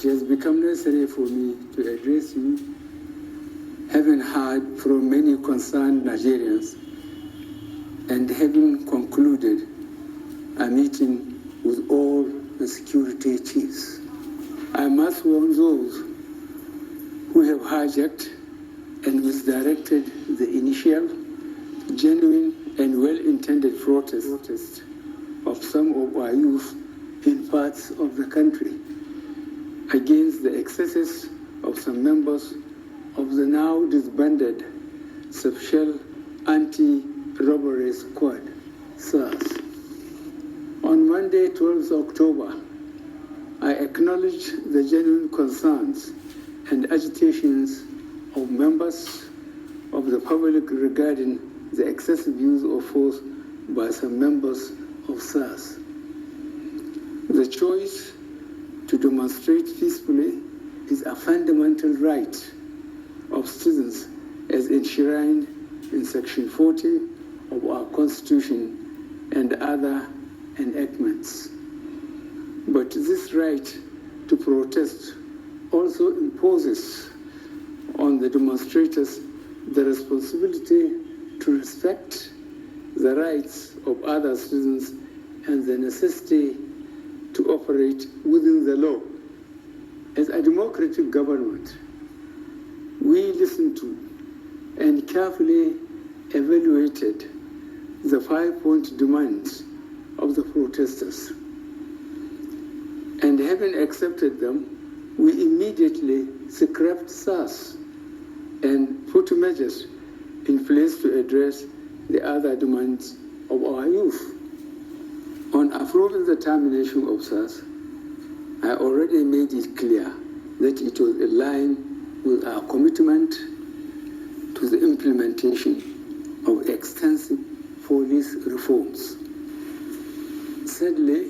has become necessary for me to address you, having heard from many concerned Nigerians and having concluded a meeting with all the security chiefs. I must warn those who have hijacked and misdirected the initial, genuine and well-intended protest of some of our youth in parts of the country against the excesses of some members of the now disbanded Special Anti-Robbery Squad, SARS. On Monday, 12th October, I acknowledge the genuine concerns and agitations of members of the public regarding the excessive use of force by some members of SARS. The choice to demonstrate peacefully is a fundamental right of citizens as enshrined in Section 40 of our Constitution and other enactments. But this right to protest also imposes on the demonstrators the responsibility to respect the rights of other citizens and the necessity to operate within the law. As a democratic government, we listened to and carefully evaluated the 5-point demands of the protesters. And having accepted them, we immediately scrapped SARS and put measures in place to address the other demands of our youth. On approving the termination of SARS, I already made it clear that it was in line with our commitment to the implementation of extensive police reforms. Sadly,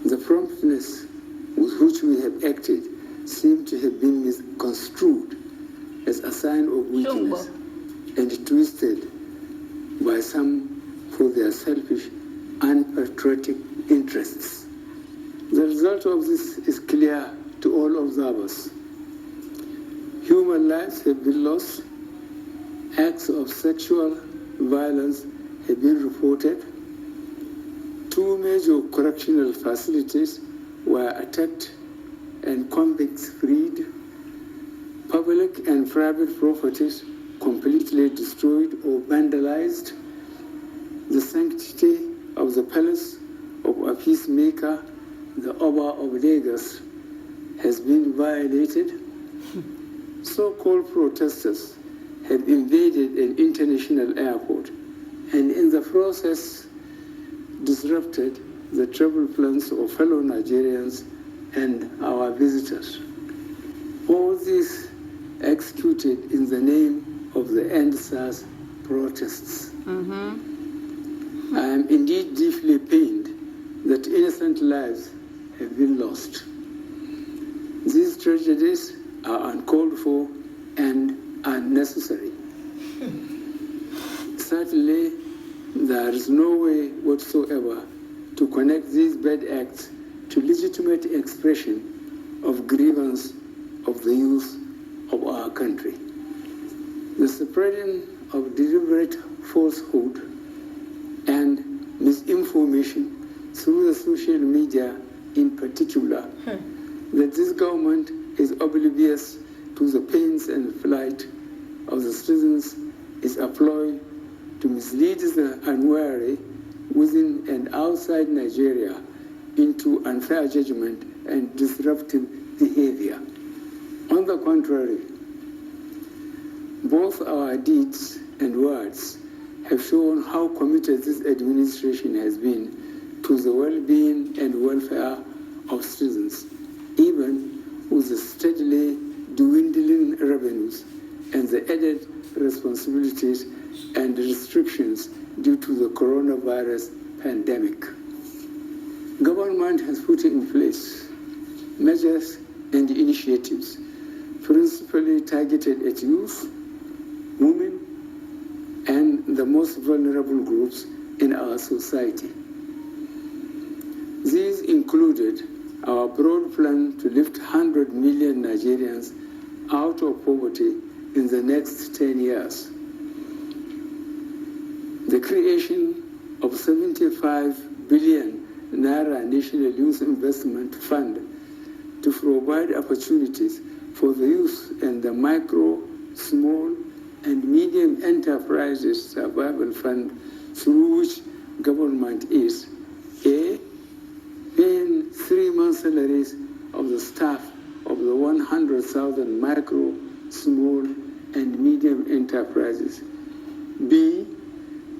the promptness with which we have acted seemed to have been misconstrued as a sign of weakness and twisted by some for their selfish and patriotic interests. The result of this is clear to all observers. Human lives have been lost, acts of sexual violence have been reported, 2 major correctional facilities were attacked and convicts freed, public and private properties completely destroyed or vandalized, the sanctity of the palace of a peacemaker, the Oba of Lagos, has been violated. So-called protesters have invaded an international airport and in the process disrupted the travel plans of fellow Nigerians and our visitors. All this executed in the name of the End SARS protests. I am indeed deeply pained that innocent lives have been lost. These tragedies are uncalled for and unnecessary. Certainly, there is no way whatsoever to connect these bad acts to legitimate expression of grievance of the youth of our country. The spreading of deliberate falsehood and misinformation through the social media in particular, that this government is oblivious to the pains and plight of the citizens is a ploy to mislead the unwary within and outside Nigeria into unfair judgment and disruptive behavior. On the contrary, both our deeds and words have shown how committed this administration has been to the well-being and welfare of citizens, even with the steadily dwindling revenues and the added responsibilities and restrictions due to the coronavirus pandemic. Government has put in place measures and initiatives principally targeted at youth, women, and the most vulnerable groups in our society. These included our broad plan to lift 100 million Nigerians out of poverty in the next 10 years. The creation of 75 billion Naira National Youth Investment Fund to provide opportunities for the youth and the micro, small, and medium enterprises survival fund, through which government is A, paying 3 months' salaries of the staff of the 100,000 micro, small, and medium enterprises. B,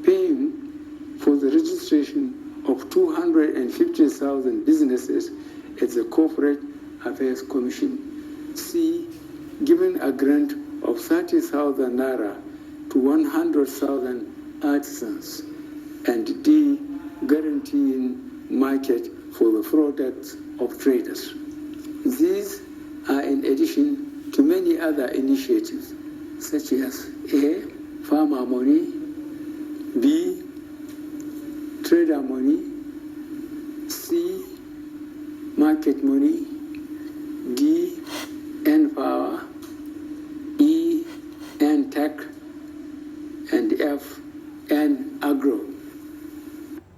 paying for the registration of 250,000 businesses at the Corporate Affairs Commission. C, giving a grant of 30,000 Naira to 100,000 artisans. And D, guaranteeing market for the products of traders. These are in addition to many other initiatives, such as A, farmer money, B, trader money, C, market money, D, N-Power, E, N-Tech, and F, N-Agro.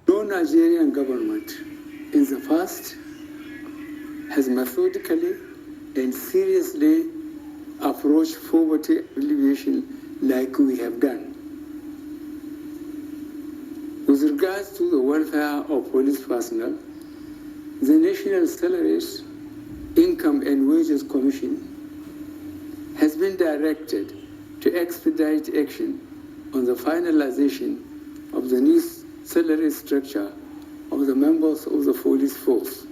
No Nigerian government in the past has methodically and seriously approached poverty alleviation like we have done. With regards to the welfare of police personnel, the National Salaries, Income and Wages Commission has been directed to expedite action on the finalization of the new salary structure of the members of the police force.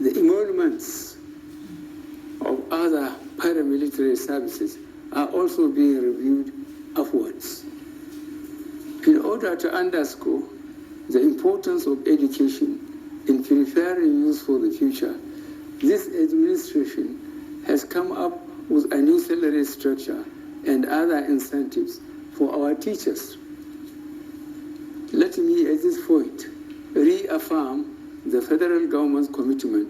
The emoluments of other paramilitary services are also being reviewed upwards. In order to underscore the importance of education in preparing youth for the future, this administration has come up with a new salary structure and other incentives for our teachers. Let me at this point reaffirm the federal government's commitment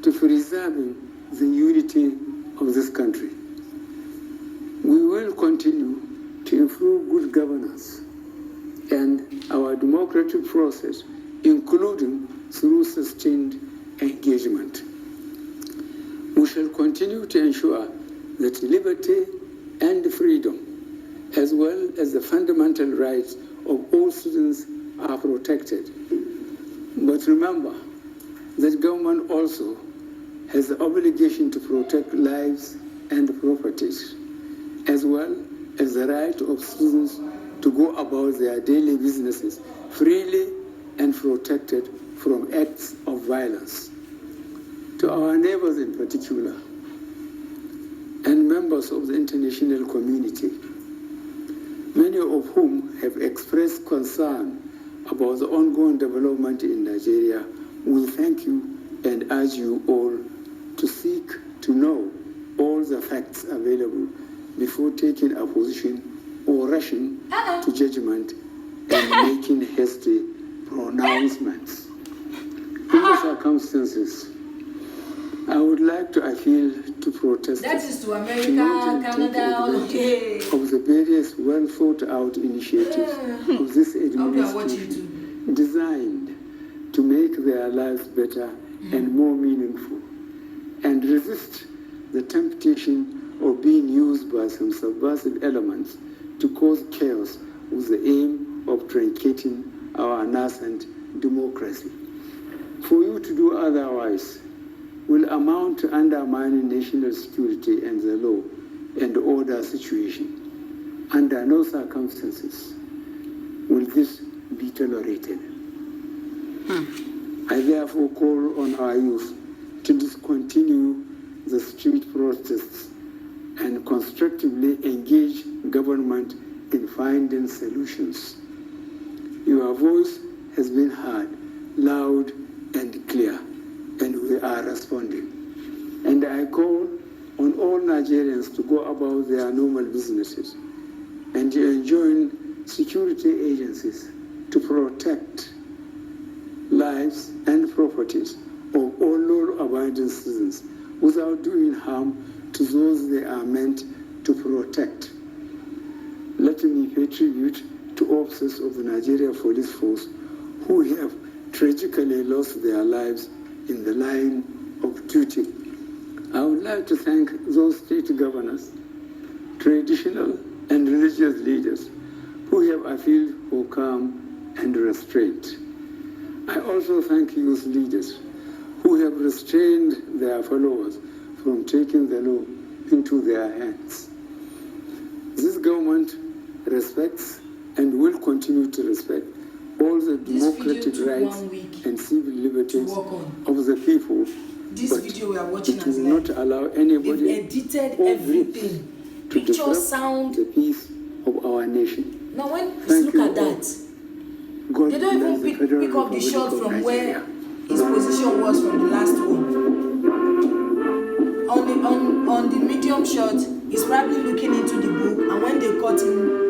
to preserving the unity of this country. We will continue to improve good governance and our democratic process, including through sustained engagement. We shall continue to ensure that liberty and freedom, as well as the fundamental rights of all students, are protected. But remember that government also has the obligation to protect lives and properties, as well as the right of students to go about their daily businesses freely and protected from acts of violence. To our neighbors in particular, and members of the international community, many of whom have expressed concern about the ongoing development in Nigeria, we thank you and urge you all to seek to know all the facts available before taking a position or rushing to judgment and making hasty pronouncements. In the circumstances, I would like to appeal to protesters that is to America, Canada, okay, of the various well thought out initiatives of this administration designed to make their lives better and more meaningful, and resist the temptation of being used by some subversive elements to cause chaos with the aim of truncating our nascent democracy. For you to do otherwise will amount to undermining national security and the law and order situation. Under no circumstances will this be tolerated. I therefore call on our youth to discontinue the street protests and constructively engage government in finding solutions. Your voice has been heard, loud and clear, and we are responding. And I call on all Nigerians to go about their normal businesses and to enjoin security agencies to protect lives and properties of all law-abiding citizens without doing harm to those they are meant to protect. Let me pay tribute to officers of the Nigeria Police Force who have tragically lost their lives in the line of duty. I would like to thank those state governors, traditional and religious leaders who have appealed for calm and restraint. I also thank youth leaders who have restrained their followers from taking the law into their hands. This government respects and will continue to respect all the democratic rights and civil liberties of the people. This video we are watching it will not allow anybody edited everything. to Picture, disrupt sound, the peace of our nation. Now when you look at that, God they don't even pick up the shot from where his position was from the last one. On the medium shot, he's probably looking into the book, and when they cut him,